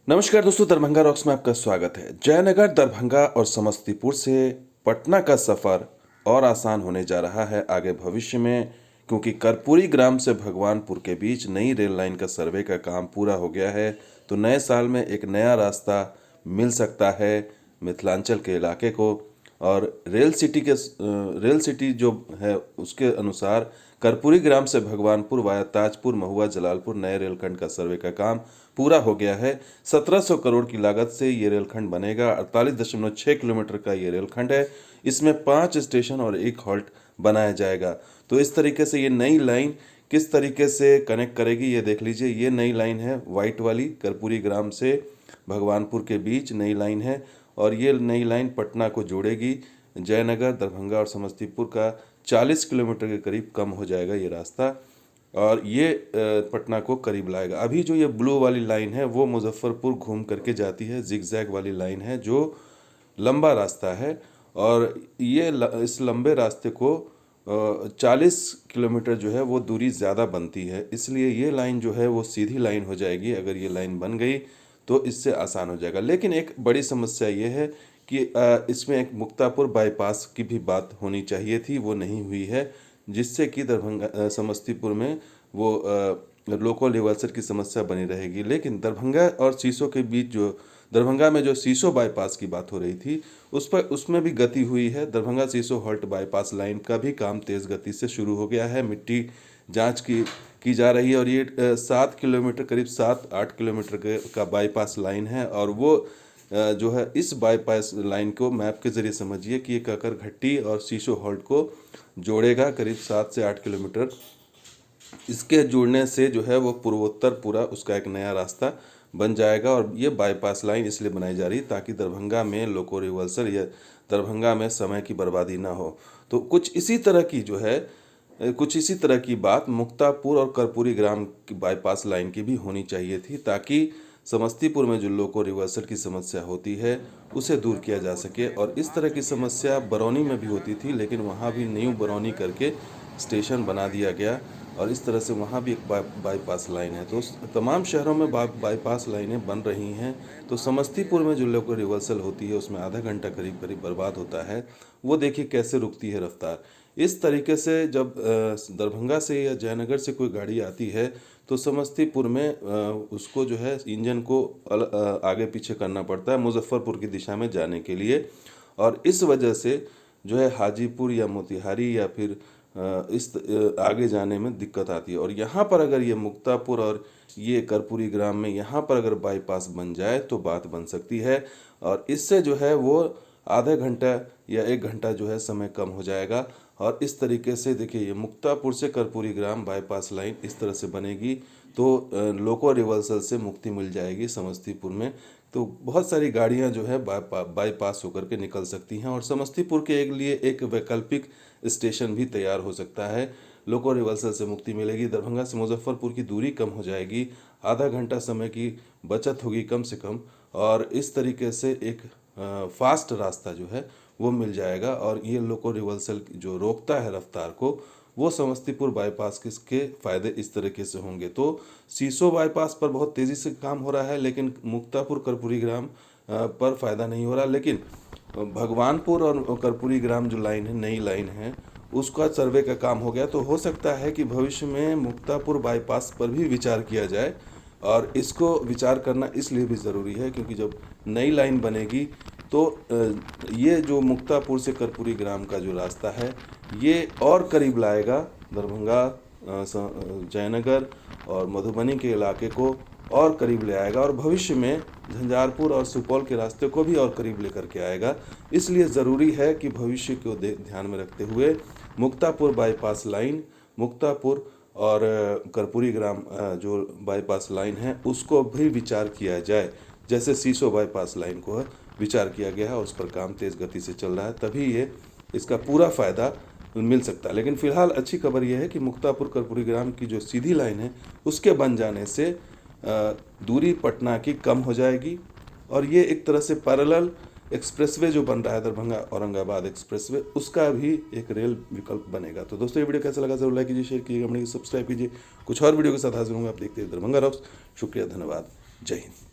नमस्कार दोस्तों, दरभंगा रॉक्स में आपका स्वागत है। जयनगर, दरभंगा और समस्तीपुर से पटना का सफ़र और आसान होने जा रहा है आगे भविष्य में, क्योंकि कर्पूरी ग्राम से भगवानपुर के बीच नई रेल लाइन का सर्वे का काम पूरा हो गया है। तो नए साल में एक नया रास्ता मिल सकता है मिथिलांचल के इलाके को। और रेल सिटी जो है उसके अनुसार कर्पूरी ग्राम से भगवानपुर वाया ताजपुर, महुआ, जलालपुर नए रेलखंड का सर्वे का काम पूरा हो गया है। 1700 करोड़ की लागत से ये रेलखंड बनेगा। 48.6 किलोमीटर का ये रेलखंड है। इसमें 5 स्टेशन और 1 हॉल्ट बनाया जाएगा। तो इस तरीके से ये नई लाइन किस तरीके से कनेक्ट करेगी ये देख लीजिए। ये नई लाइन है वाइट वाली, कर्पूरी ग्राम से भगवानपुर के बीच नई लाइन है। और ये नई लाइन पटना को जोड़ेगी। जयनगर, दरभंगा और समस्तीपुर का 40 किलोमीटर के करीब कम हो जाएगा ये रास्ता, और ये पटना को करीब लाएगा। अभी जो ये ब्लू वाली लाइन है वो मुजफ्फरपुर घूम करके जाती है। जिगजैग वाली लाइन है जो लंबा रास्ता है, और ये इस लंबे रास्ते को 40 किलोमीटर जो है वो दूरी ज़्यादा बनती है, इसलिए ये लाइन जो है वो सीधी लाइन हो जाएगी। अगर ये लाइन बन गई तो इससे आसान हो जाएगा। लेकिन एक बड़ी समस्या ये है कि इसमें एक मुक्तापुर बाईपास की भी बात होनी चाहिए थी, वो नहीं हुई है, जिससे कि दरभंगा समस्तीपुर में वो लोको रिवर्सल की समस्या बनी रहेगी। लेकिन दरभंगा और सीसो के बीच जो दरभंगा में जो सीसो बाईपास की बात हो रही थी उसमें भी गति हुई है। दरभंगा सीसो हॉल्ट बाईपास लाइन का भी काम तेज़ गति से शुरू हो गया है। मिट्टी जांच की जा रही है, और ये 7 किलोमीटर, करीब 7-8 किलोमीटर का बाईपास लाइन है। और वो जो है इस बाईपास लाइन को मैप के ज़रिए समझिए कि ये काकर घट्टी और सीसो हॉल्ट को जोड़ेगा, करीब 7 से 8 किलोमीटर। इसके जुड़ने से जो है वो पूर्वोत्तर पूरा उसका एक नया रास्ता बन जाएगा। और ये बाईपास लाइन इसलिए बनाई जा रही है ताकि दरभंगा में लोको रिवर्सल या दरभंगा में समय की बर्बादी ना हो। तो कुछ इसी तरह की बात मुक्तापुर और कर्पूरी ग्राम की बाईपास लाइन की भी होनी चाहिए थी, ताकि समस्तीपुर में जो लोको रिवर्सल की समस्या होती है उसे दूर किया जा सके। और इस तरह की समस्या बरौनी में भी होती थी, लेकिन वहाँ भी न्यू बरौनी करके स्टेशन बना दिया गया, और इस तरह से वहाँ भी एक बाईपास लाइन है। तो तमाम शहरों में बाईपास लाइनें बन रही हैं। तो समस्तीपुर में जो लोको रिवर्सल होती है उसमें आधा घंटा करीब करीब बर्बाद होता है। वो देखिए कैसे रुकती है रफ्तार। इस तरीके से जब दरभंगा से या जयनगर से कोई गाड़ी आती है तो समस्तीपुर में उसको जो है इंजन को आगे पीछे करना पड़ता है मुजफ्फरपुर की दिशा में जाने के लिए। और इस वजह से जो है हाजीपुर या मोतिहारी या फिर इस आगे जाने में दिक्कत आती है। और यहाँ पर अगर ये मुक्तापुर और ये कर्पूरी ग्राम में यहाँ पर अगर बाईपास बन जाए तो बात बन सकती है, और इससे जो है वो आधा घंटा या 1 घंटा जो है समय कम हो जाएगा। और इस तरीके से देखिए ये मुक्तापुर से कर्पूरी ग्राम बाईपास लाइन इस तरह से बनेगी तो लोको रिवर्सल से मुक्ति मिल जाएगी समस्तीपुर में। तो बहुत सारी गाड़ियां जो है बाईपास होकर के निकल सकती हैं, और समस्तीपुर के लिए एक वैकल्पिक स्टेशन भी तैयार हो सकता है। लोको रिवर्सल से मुक्ति मिलेगी, दरभंगा से मुजफ्फरपुर की दूरी कम हो जाएगी, आधा घंटा समय की बचत होगी कम से कम, और इस तरीके से एक फास्ट रास्ता जो है वो मिल जाएगा। और ये लोको रिवर्सल जो रोकता है रफ्तार को, वो समस्तीपुर बाईपास के फ़ायदे इस तरीके से होंगे। तो सीसो बाईपास पर बहुत तेज़ी से काम हो रहा है, लेकिन मुक्तापुर कर्पूरी ग्राम पर फ़ायदा नहीं हो रहा। लेकिन भगवानपुर और कर्पूरी ग्राम जो लाइन है, नई लाइन है, उसका सर्वे का काम हो गया। तो हो सकता है कि भविष्य में मुक्तापुर बाईपास पर भी विचार किया जाए। और इसको विचार करना इसलिए भी ज़रूरी है क्योंकि जब नई लाइन बनेगी तो ये जो मुक्तापुर से कर्पूरी ग्राम का जो रास्ता है ये और करीब लाएगा दरभंगा, जयनगर और मधुबनी के इलाके को और करीब ले आएगा, और भविष्य में झंझारपुर और सुपौल के रास्ते को भी और करीब लेकर के आएगा। इसलिए ज़रूरी है कि भविष्य को ध्यान में रखते हुए मुक्तापुर बाईपास लाइन, मुक्तापुर और कर्पूरी ग्राम जो बाईपास लाइन है उसको भी विचार किया जाए, जैसे सीसो बाईपास लाइन को विचार किया गया है। उस पर काम तेज़ गति से चल रहा है, तभी ये इसका पूरा फ़ायदा मिल सकता है। लेकिन फ़िलहाल अच्छी खबर यह है कि मुक्तापुर कर्पूरी ग्राम की जो सीधी लाइन है उसके बन जाने से दूरी पटना की कम हो जाएगी, और ये एक तरह से पैरेलल एक्सप्रेसवे जो बन रहा है दरभंगा औरंगाबाद एक्सप्रेसवे, उसका भी एक रेल विकल्प बनेगा। तो दोस्तों ये वीडियो कैसा लगा जरूर लाइक कीजिए, शेयर कीजिएगा, सब्सक्राइब कीजिए। कुछ और वीडियो के साथ हाजिर होंगे। आप देखते हैं दरभंगा रॉक्स। शुक्रिया, धन्यवाद, जय हिंद।